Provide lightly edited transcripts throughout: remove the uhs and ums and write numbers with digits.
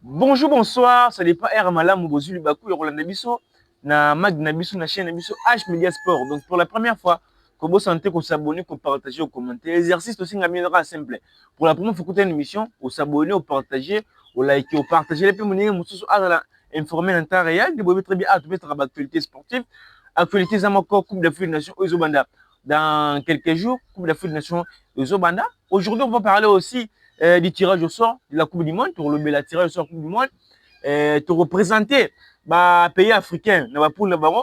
Bonjour, bonsoir, ça dépend R Malam ou Bozuli Bakou et Roland Nabiso, na Mag Nabiso, na chaîne Nabiso H Media Sport. Donc pour la première fois, que vous sentez qu'on s'abonne, qu'on partage, qu'on commente. L'exercice aussi est simple. Pour la première fois que vous avez une émission, vous s'abonner, vous partager, vous liker, vous partager. Les plus informer en temps réel, vous très bien à tout mettre l'actualité sportive, actualité Zamako, Coupe d'Afrique des Nations, Ozobanda. Dans quelques jours, Coupe d'Afrique des Nations, Ozobanda. Aujourd'hui, on va parler aussi du tirage au sort de la Coupe du Monde, pour le tirage au sort de la Coupe du Monde, te représenter les pays africains,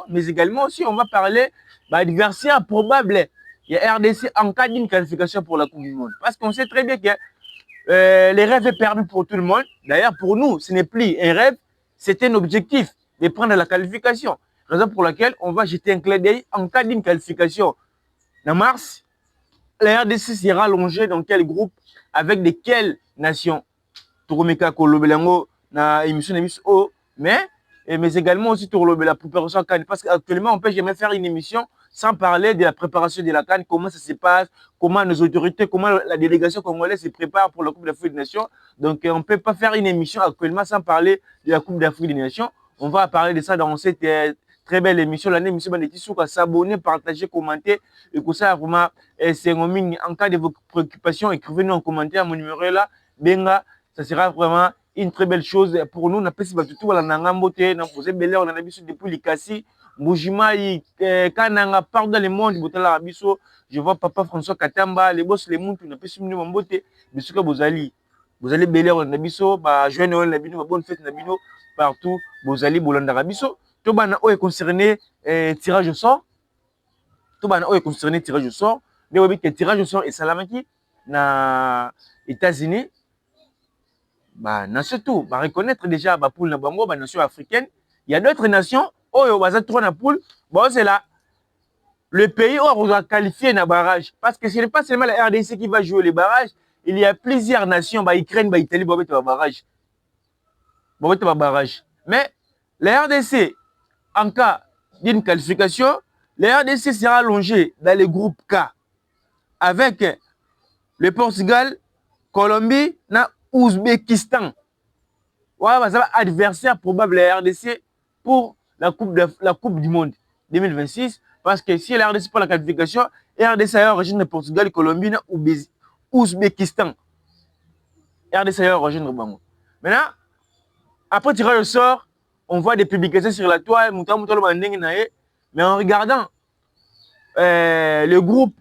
mais également aussi on va parler d'adversaires probables. Il y a RDC en cas d'une qualification pour la Coupe du Monde. Parce qu'on sait très bien que les rêves sont permis pour tout le monde. D'ailleurs, pour nous, ce n'est plus un rêve, c'est un objectif de prendre la qualification. Raison pour laquelle on va jeter un clin d'œil en cas d'une qualification. En mars, la RDC sera allongée dans quel groupe, avec de quelles nations. Touromeka Kolobelango na émission mais également aussi la préparation CAN, parce qu'actuellement on peut jamais faire une émission sans parler de la préparation de la CAN, comment ça se passe, comment nos autorités, comment la délégation congolaise se prépare pour la Coupe d'Afrique des Nations. Donc on ne peut pas faire une émission actuellement sans parler de la Coupe d'Afrique des Nations. On va parler de ça dans cette très belle émission. L'année émission s'abonner, partager, commenter, et que ça vraiment c'est en cas de vos préoccupations, écrivez-nous en commentaire. Mon numéro est là, Benga. Ça sera vraiment une très belle chose pour nous. On a passé tout la nangambote, on a posé belle on a habitué depuis les Kassi, Mujima, Kananga, partout dans le monde, je vois papa François Katamba, les boss, les monde, on a passé une mambote, mais ce que vous allez belle on a biso, joindre on a biso, bonne fête nabino, partout, vous allez bolanda rabiso. Tout bana est concerné tirage au sort. Tout bana est concerné tirage au sort. Vous voyez que tirage au sort est salamaki na États-Unis. Nation tout, reconnaître déjà la poule na nation africaine. Il y a d'autres nations où baza trop na poule. Bon, c'est là le pays où on va qualifier na barrage, parce que ce n'est pas seulement la RDC qui va jouer les barrages, il y a plusieurs nations, Ukraine, Italie, barrage. Barrage. Mais la RDC, en cas d'une qualification, la RDC sera allongée dans le groupe K avec le Portugal, Colombie, na Ouzbékistan. Ouais, ça adversaire probable la RDC pour la coupe du Monde 2026. Parce que si la RDC pour la qualification, la RDC a origine de Portugal, Colombie, Ouzbékistan. RDC a origine de Bango. Maintenant, après tirage au sort, on voit des publications sur la toile, mais en regardant le groupe,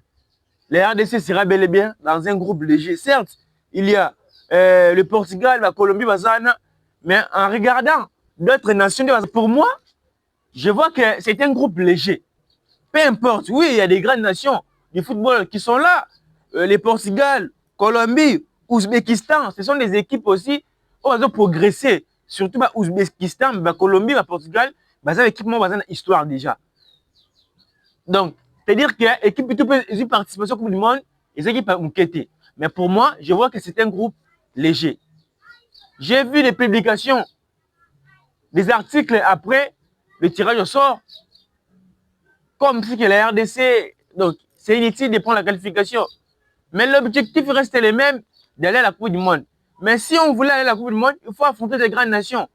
la RDC sera bel et bien dans un groupe léger. Certes, il y a le Portugal, la Colombie, Bazana, mais en regardant d'autres nations, pour moi, je vois que c'est un groupe léger. Peu importe, oui, il y a des grandes nations du football qui sont là. Les Portugal, Colombie, Ouzbékistan, ce sont des équipes aussi où elles ont progressé. Surtout Ouzbékistan, Colombie, Portugal, c'est une équipe qui a une histoire déjà. Donc, c'est-à-dire qu'il y a équipe qui participation à la Coupe du Monde et des équipes qui mais pour moi, je vois que c'est un groupe léger. J'ai vu des publications, des articles après le tirage au sort, comme si que la RDC, donc c'est inutile de prendre la qualification. Mais l'objectif reste le même d'aller à la Coupe du Monde. Mais si on voulait aller à la Coupe du Monde, il faut affronter des grandes nations.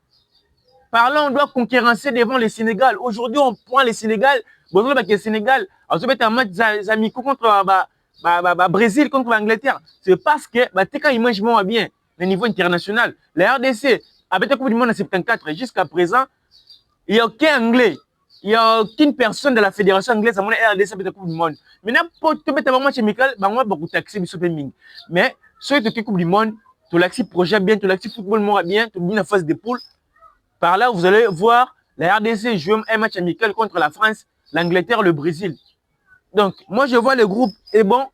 Par là, on doit concurrencer devant le Sénégal. Aujourd'hui, on prend le Sénégal. Bon, le Sénégal, on se met un match amico contre Brésil, contre l'Angleterre. C'est parce que quand ils mangent moins bien au niveau international. La RDC, avec la Coupe du Monde en 74, jusqu'à présent, il n'y a aucun Anglais. Il n'y a aucune personne de la fédération anglaise à mon RDC avec la Coupe du Monde. Maintenant, pour te mettre un match amical, on va beaucoup taxer du shopping. Mais, sur la Coupe du Monde, tu l'as projet bien, tu l'as football moins bien, tu as bien la phase de poule. Par là, vous allez voir la RDC jouer un match amical contre la France, l'Angleterre, le Brésil. Donc, moi, je vois le groupe est bon.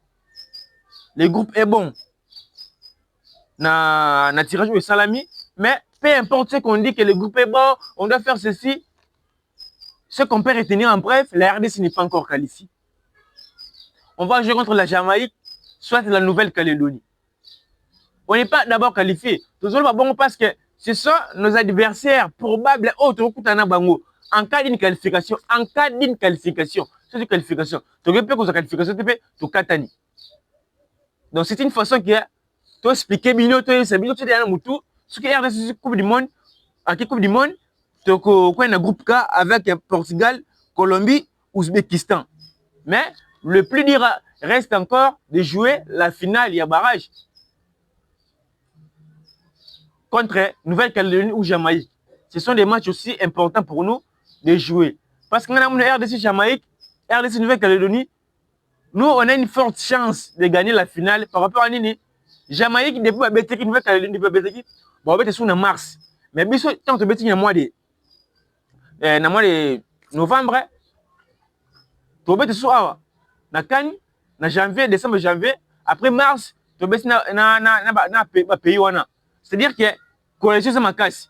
Le groupe est bon. Na tirage au salami. Mais peu importe ce qu'on dit que le groupe est bon, on doit faire ceci. Ce qu'on peut retenir en bref, la RDC n'est pas encore qualifiée. On va jouer contre la Jamaïque, soit la Nouvelle-Calédonie. On n'est pas d'abord qualifié. Toujours pas bon parce que ce sont nos adversaires probables autres en cas d'une qualification. En cas d'une qualification. C'est une qualification. Tu peux que la qualification, tu peux Donc c'est une façon qui est expliquer tu es Ce qui est RDC Coupe du Monde, à quelle Coupe du Monde, tu as un groupe K avec Portugal, Colombie, Ouzbékistan. Mais le plus dur reste encore de jouer la finale, il y a barrage contre Nouvelle-Calédonie ou Jamaïque. Ce sont des matchs aussi importants pour nous de jouer. Parce que nous avons RDC Jamaïque, RDC Nouvelle-Calédonie, nous on a une forte chance de gagner la finale par rapport à Nini. Jamaïque, depuis la BTK, Nouvelle-Calédonie, depuis la BTK, bon, on est en mars. Mais tant que BTK, il y a mois de novembre, tu vas être na Cannes, na janvier, décembre, janvier, après mars, tu vas être pays. C'est-à-dire que coalition c'est ma casse.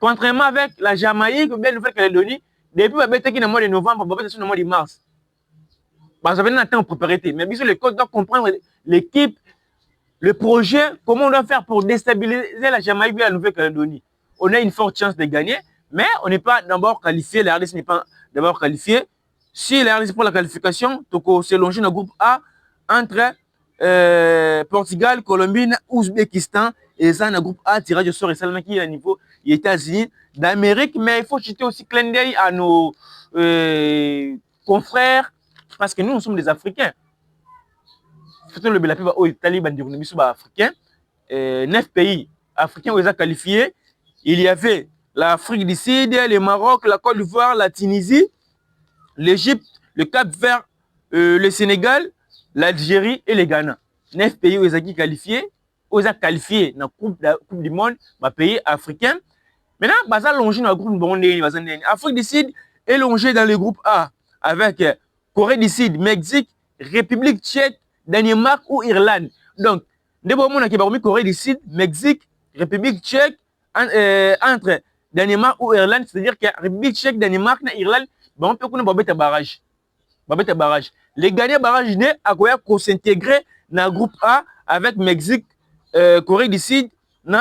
Contrairement avec la Jamaïque ou bien la Nouvelle-Calédonie, depuis la BTK, dans le mois de novembre, tu vas être dans le mois de mars. Parce que ça un temps pour préparer. Mais bien les coachs doivent comprendre l'équipe, le projet, comment on doit faire pour déstabiliser la Jamaïque et la Nouvelle-Calédonie. On a une forte chance de gagner, mais on n'est pas d'abord qualifié. La RDC n'est pas d'abord qualifiée. Si la RDC pour la qualification, c'est longé dans le groupe A entre Portugal, Colombie, Ouzbékistan et ça dans le groupe A, tirage au sort et seulement qui est à niveau des États-Unis, d'Amérique. Mais il faut jeter aussi clin d'œil à nos confrères, parce que nous sommes des Africains. Le Belapi au Italie, africain. 9 pays africains ont qualifiés. Il y avait l'Afrique du Sud, le Maroc, la Côte d'Ivoire, la Tunisie, l'Égypte, le Cap-Vert, le Sénégal, l'Algérie et le Ghana. 9 pays ont été qualifiés. Ont qualifié dans la Coupe du Monde, pays africain. Maintenant, ils ont longé dans le groupe de l'Afrique du Sud est longé dans le groupe A avec Corée du Sud, Mexique, République tchèque, Danemark ou Irlande. Donc, d'abord, on a Corée du Sud, Mexique, République tchèque, entre Danemark ou Irlande, c'est-à-dire que République tchèque, Danemark et Irlande, on peut connaître barrage. Les gagnants barrage à s'intégrer dans le groupe A avec Mexique, Corée du Sud, et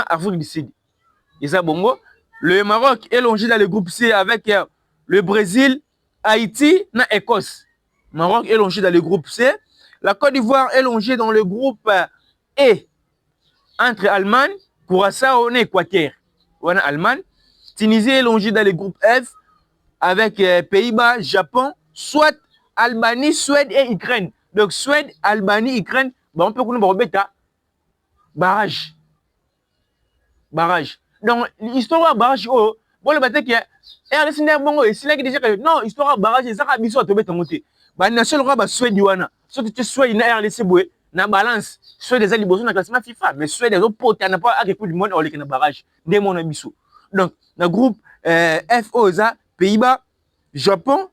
Afrique du Sud. Et ça, bongo. Le Maroc est longé dans le groupe C avec le Brésil, Haïti et Écosse. Maroc est longé dans le groupe C. La Côte d'Ivoire est longée dans le groupe E entre Allemagne, Curaçao et Équateur. On a Allemagne. Tunisie est longée dans le groupe F avec Pays-Bas, Japon, soit Albanie, Suède et Ukraine. Donc Suède, Albanie, Ukraine, on peut connaître barrage. Donc l'histoire barrage, bon le bâtiment qui est RDC bon et c'est déjà que non histoire barrage ça a mis sur tomber monter. Bah national roi Suède wana. Soit tu Suède na RDC boé na balance Suède des aliboso na classement FIFA mais Suède des autres potes n'a pas avec coup du monde on les na barrage des mon biso. Donc dans groupe FO ça Pays-Bas, Japon,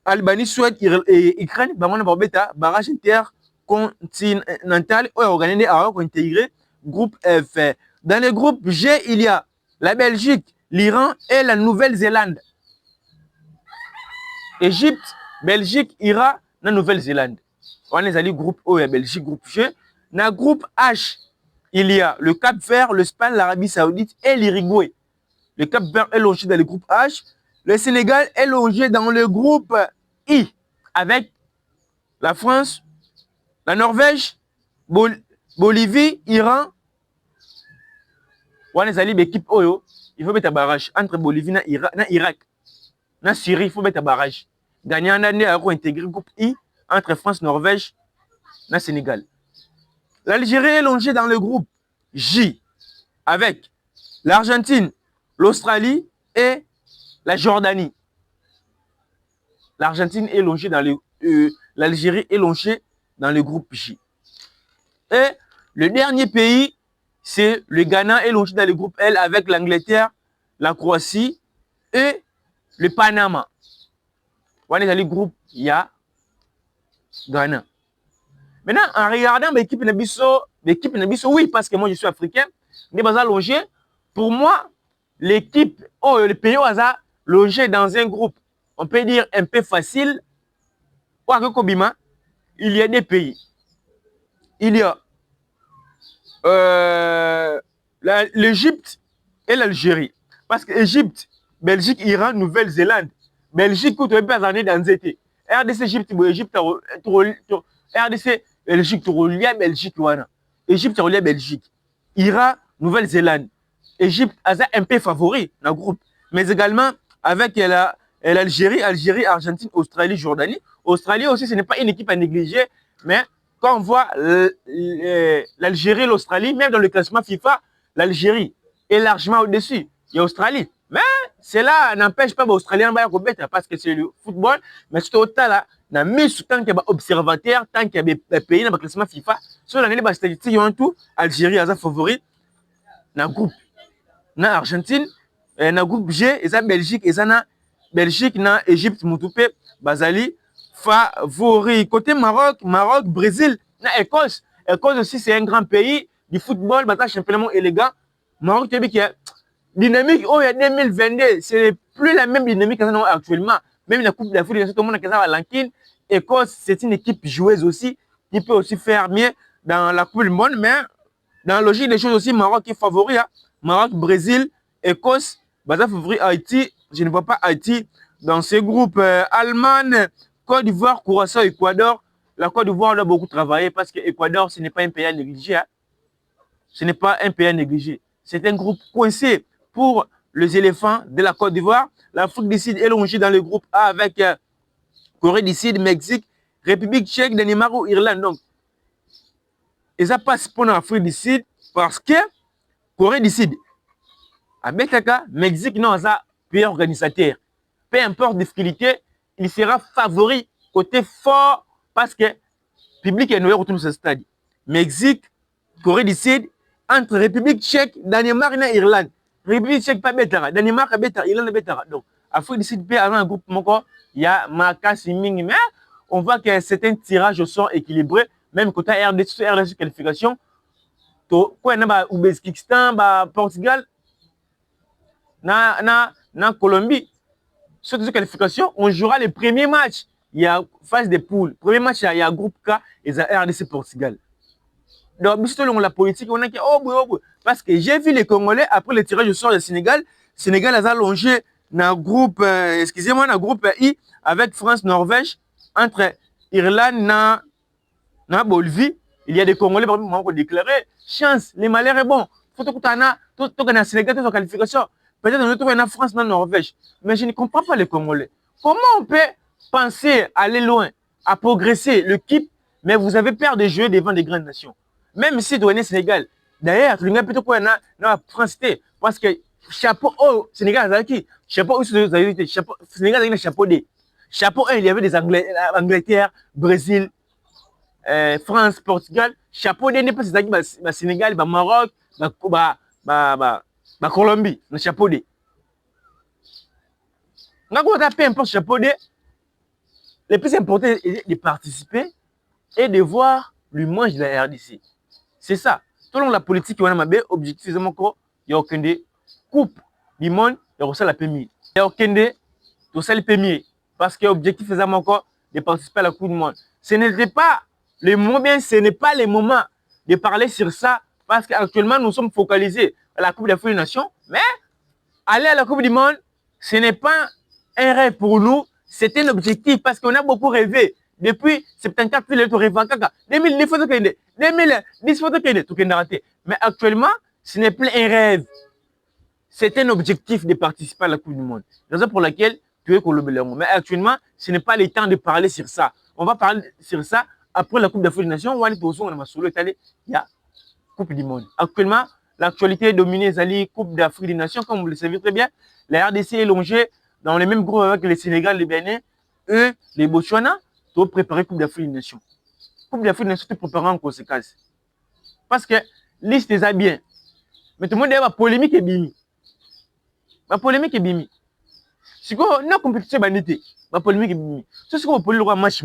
Albanie, Suède et Ukraine bah on va bêta barrage intercontinental organisé à intégrer groupe F. Dans le groupe G, il y a la Belgique, l'Iran et la Nouvelle-Zélande. Égypte, Belgique, Iran, la Nouvelle-Zélande. On est allé groupe O et Belgique, groupe G. Dans le groupe H, il y a le Cap-Vert, l'Espagne, l'Arabie Saoudite et l'Uruguay. Le Cap-Vert est logé dans le groupe H. Le Sénégal est logé dans le groupe I avec la France, la Norvège, Bolivie, Iran. On est allé l'équipe Oyo, il faut mettre un barrage entre Bolivie et Irak. Dans Syrie, il faut mettre un barrage. Gagner en année à intégrer le groupe I entre France, Norvège et Sénégal. L'Algérie est longée dans le groupe J avec l'Argentine, l'Australie et la Jordanie. L'Argentine est longée dans l'Algérie est longée dans le groupe J. Et le dernier pays, c'est le Ghana est longé dans le groupe L avec l'Angleterre, la Croatie et le Panama. On est dans le groupe IA, Ghana. Maintenant, en regardant l'équipe Nabiso, oui, parce que moi je suis africain, mais longé. Pour moi, l'équipe, le pays au hasard, logé dans un groupe, on peut dire un peu facile. Il y a des pays. Il y a l'Égypte et l'Algérie. Parce que Égypte, Belgique, Iran, Nouvelle-Zélande. Belgique, tu ne peux pas aller dans l'été. RDC, Égypte, Égypte, RDC, Belgique, tu relies Belgique. Égypte, tu relies Belgique. Iran, Nouvelle-Zélande. Égypte a un peu favori dans le groupe. Mais également avec l'Algérie, Algérie, Argentine, Australie, Jordanie. Australie aussi, ce n'est pas une équipe à négliger. Mais quand on voit l'Algérie et l'Australie, même dans le classement FIFA, l'Algérie est largement au-dessus. Il y a l'Australie. Mais cela n'empêche pas les Australiens de combattre parce que c'est le football. Mais surtout, là, dans mis tant qu'il y a observateur, tant qu'il y a des pays dans le classement FIFA, sur l'année, les statistiques ont tout. Algérie a favori dans le groupe. Dans l'Argentine, dans le groupe G, et ça Belgique, et ça na Belgique, na Égypte, Moutoupe, Bazali, favori. Côté Maroc, Brésil, na Écosse. Écosse aussi, c'est un grand pays du football, un championnat élégant. Maroc, tu as vu qu'il y a dynamique, oh, il y a 2022, c'est plus la même dynamique qu'actuellement. Même la Coupe d'Afrique, tout le monde a l'Ankin. Écosse, c'est une équipe joueuse aussi, qui peut aussi faire mieux dans la Coupe du Monde, mais dans la logique des choses aussi, Maroc est favori. Hein. Maroc, Brésil, Écosse, Baza favori, Haïti. Je ne vois pas Haïti dans ces groupes. Allemagne, Côte d'Ivoire, Curaçao, Équateur. La Côte d'Ivoire doit beaucoup travailler parce que l'Équateur, ce n'est pas un pays à négliger. Hein. Ce n'est pas un pays à négliger. C'est un groupe coincé pour les éléphants de la Côte d'Ivoire. L'Afrique du Sud est longée dans le groupe A avec Corée du Sud, Mexique, République tchèque, Danemark ou Irlande. Donc, et ça passe pour l'Afrique du Sud parce que Corée du Sud, avec Mexique, non, ça, pays organisateur. Peu importe difficulté, il sera favori côté fort parce que le public est noyé autour de ce stade. Mexique, Corée du Sud, entre République tchèque, Danemark et Irlande. République tchèque pas bête, Danemark bête, Irlande bête. Donc, Afrique du Sud, avant un groupe, il y a Maracas, Ming, mais on voit que c'est un tirage au sort équilibré. Même côté RDC qualification, quoi, na Ouzbékistan, Portugal, na Colombie. Sur cette qualification, on jouera les premiers matchs. Il y a phase de poules. Premier match, il y a groupe K et RDC Portugal. Donc, selon la politique, on a dit, parce que j'ai vu les Congolais, après le tirage au sort du Sénégal, Sénégal a allongé dans le groupe, excusez-moi, dans le groupe I, avec France, Norvège, entre Irlande, na Bolivie, il y a des Congolais qui ont déclaré chance, les malheurs est bon. Faut que tu aies Sénégal, tu as qualification. Peut-être que tu as France, na Norvège. Mais je ne comprends pas les Congolais. Comment on peut penser aller loin, à progresser l'équipe, mais vous avez peur de jouer devant des grandes nations? Même si tu es Sénégal, d'ailleurs, tu as plutôt quoi na France, parce que chapeau au Sénégal, chapeau au Sénégal, il y a chapeau D. Chapeau 1, il y avait des Angleterre, Brésil, France, Portugal, chapeau D n'est pas c'est Sénégal, Maroc, Colombie, le chapeau D. Quand on a peu importe chapeau D, le plus important est de participer et de voir le manche de la RDC. C'est ça. Selon la politique, on a un objectif, il y a aucun coupe du monde, il y a aussi la PMI. Il y a aucun le PMI. Parce que l'objectif, c'est encore de participer à la Coupe du Monde. Ce n'était pas le moment, bien, ce n'est pas le moment de parler sur ça, parce qu'actuellement, nous sommes focalisés à la Coupe d'Afrique des Nations, mais aller à la Coupe du Monde, ce n'est pas un rêve pour nous, c'est un objectif, parce qu'on a beaucoup rêvé. Depuis 74, il est rêvé. 2010, il faut tout raté. Mais actuellement, ce n'est plus un rêve. C'est un objectif de participer à la Coupe du Monde. Raison pour laquelle tu es Colombien. Mais actuellement, ce n'est pas le temps de parler sur ça. On va parler sur ça après la Coupe d'Afrique des Nations. On il y a Coupe du Monde. Actuellement, l'actualité est dominée par la Coupe d'Afrique des Nations. Comme vous le savez très bien, la RDC est longée dans le même groupe avec le Sénégal, le Bénin et les Botswana pour préparer la Coupe d'Afrique des Nations. Coupe d'Afrique des Nations, tu prépares en conséquence. Parce que liste est bien. Mais tout le monde a une polémique et bimi. La polémique est bimi. Si vous avez une compétition, la polémique est bimi. Si vous avez un match,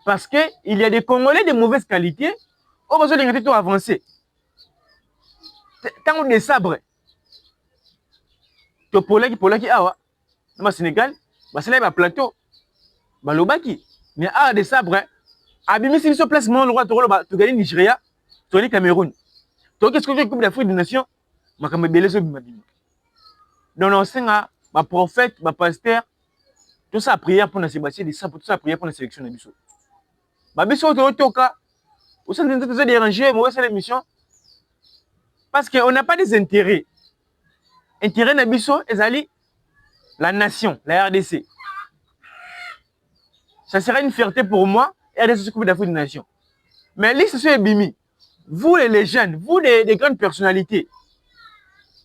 parce qu'il y a des Congolais de mauvaise qualité, on va besoin avancer. Tant des sabres, tu as qui awa, dans le Sénégal, c'est là plateau, balobaki, mais ah des sabres, abimi si sur place, mon roi, tu gagnes Nigeria, tu gagnes Cameroun. Tu qu'est-ce que tu Coupe d'Afrique des Nations, ma comme belé so bimabima. Donc on sait ma prophète, ma pasteur, tout ça prière pour la Sébastien, tout ça prière pour la sélection de Bisso. Bisso, tu as au sein de déranger, moi c'est l'émission. Parce qu'on n'a pas des intérêts. Intérêt Nabiso, ezali la nation, la RDC. Ça serait une fierté pour moi, RDC s'occupe d'Afrique de nation. Mais liste est bimi. Vous les jeunes, vous les grandes personnalités,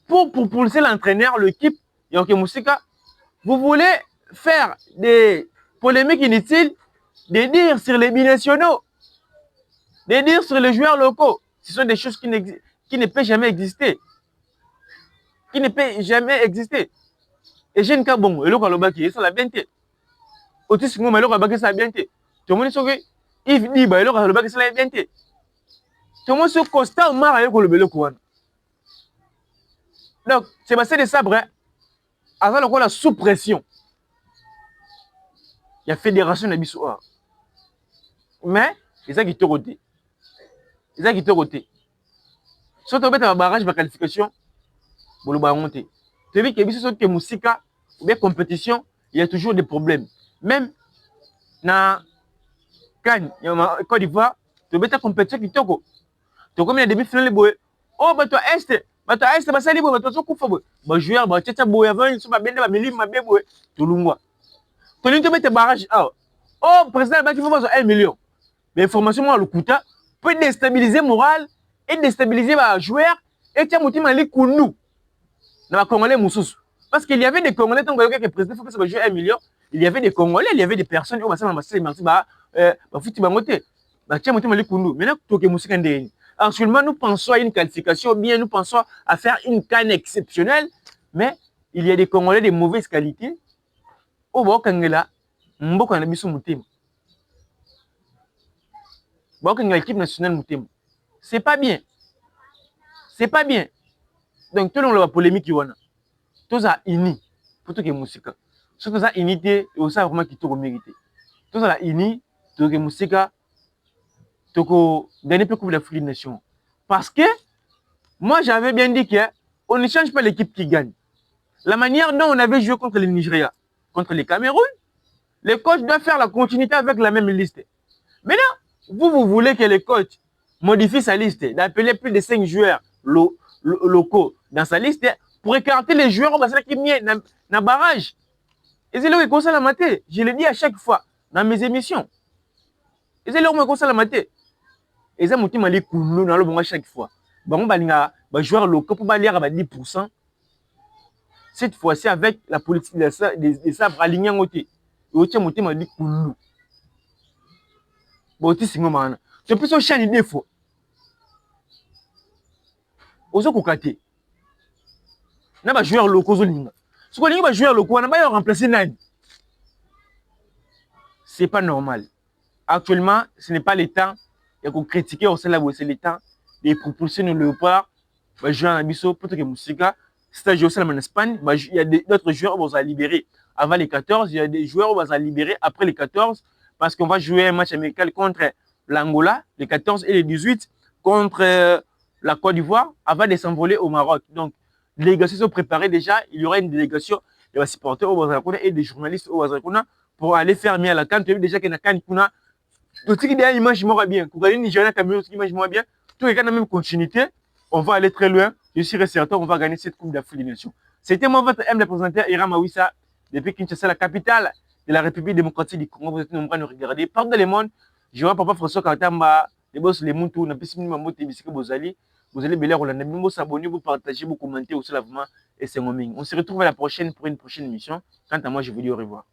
pour propulser l'entraîneur, l'équipe, Yonke Moussika, vous voulez faire des polémiques inutiles, de dire sur les binationaux, de dire sur les joueurs locaux. Ce sont des choses qui ne peuvent jamais exister. Qui ne peut jamais exister. Et j'ai une cas bon, et le Kalobaki, ça la bienté. Otis Ngoma, le Kalobaki, ça la bienté. Tout le monde dit que Yves Diba, le Kalobaki, ça la bienté. Tout le monde se constate, Mara, le Kalobaki, donc, c'est passé de sabre, avant qu'on a sous pression. Il y a fédération de Bissau. Mais, c'est ça qui te roté. C'est ça qui te roté. Si tu as un barrage de qualification, tu vas monter. Tu as vu que Bissau, que Moussika, ou bien compétition, il y a toujours des problèmes. Même dans Côte d'Ivoire, tu as une compétition qui te roté. Tu as combien de demi-finales? Oh, bah, toi, Est. Bato aise basali bo bato kufa bo ba joueur ba tchatcha bo avant so ba bende ba milima mabe bo tulungwa to linto mete barrage oh président ba ki faut 1 million mais information moi le kuta peut déstabiliser moral et déstabiliser ba joueur et tia mutima li kunu na ba congolais mususu parce qu'il y avait des congolais tant que président faut que ça va jouer 1 million il y avait des congolais il y avait des personnes au basama basali merci ba futi bangote ba tia mutima li kunu maintenant toke musika ndeni. Actuellement, nous pensons à une qualification, bien nous pensons à faire une canne exceptionnelle, mais il y a des Congolais de mauvaise qualité. Au Bokangela, Mboko na biso mutema. Bokangela l'équipe nationale mutema. C'est pas bien. C'est pas bien. Donc tout le monde a polémique wana. Tous a uni pour tout que musique. Surtout ça unité et aussi vraiment qui tout mérité. Tous a uni tout que musique. Toko gagner peu coupe d'Afrique des Nations. Parce que moi j'avais bien dit qu'on ne change pas l'équipe qui gagne. La manière dont on avait joué contre le Nigeria, contre le Cameroun, le coach doit faire la continuité avec la même liste. Maintenant, vous voulez que le coach modifie sa liste, d'appeler plus de 5 joueurs locaux dans sa liste pour écarter les joueurs qui sont dans le barrage. Et c'est là où il la maté. Je le dis à chaque fois dans mes émissions. Et c'est là où il la maté. Et ça, je suis coulou dans le bon chaque fois. Bon, les joueurs locaux pour aller à 10%. Cette fois-ci, avec la politique des sabres alignés en côté. Et je suis coulou. Bon, tu sais, c'est plus un chien de défaut. Aux autres côtés, il y a des joueurs locaux. Si vous avez des joueurs locaux, on va remplacer Nani. Ce n'est pas normal. Actuellement, ce n'est pas le temps. Il faut critiquer au sein c'est le temps de propulser nos léopards. Jouer en Abisso, pour que Moussika, c'est joué en Espagne. Il y a d'autres joueurs qui vont se libérer avant les 14. Il y a des joueurs qui vont se libérer après les 14. Parce qu'on va jouer un match amical contre l'Angola, les 14 et les 18, contre la Côte d'Ivoire, avant de s'envoler au Maroc. Donc, les délégations sont préparées déjà. Il y aura une délégation de supporters au Bazakuna et des journalistes au Bazakuna pour aller faire mieux à la CAN. Tu as vu déjà qu'il y a une CAN. Tout ce qui est image moi bien. Pour gagner Nigeria, Cameroun, image moi bien. Tout est dans la même continuité. On va aller très loin. Je suis certain on va gagner cette Coupe d'Afrique des Nations. C'était moi votre M, le présentateur Iram Awissa, depuis Kinshasa, la capitale de la République démocratique du Congo. Vous êtes nombreux à nous regarder. Partout dans le monde, je vois Papa François Katamba, les boss, les Muntu, on a pu Mamote, vous allez béler, vous s'abonner, vous partagez, vous commentez aussi lavement et c'est mon ming. On se retrouve à la prochaine pour une prochaine émission. Quant à moi, je vous dis au revoir.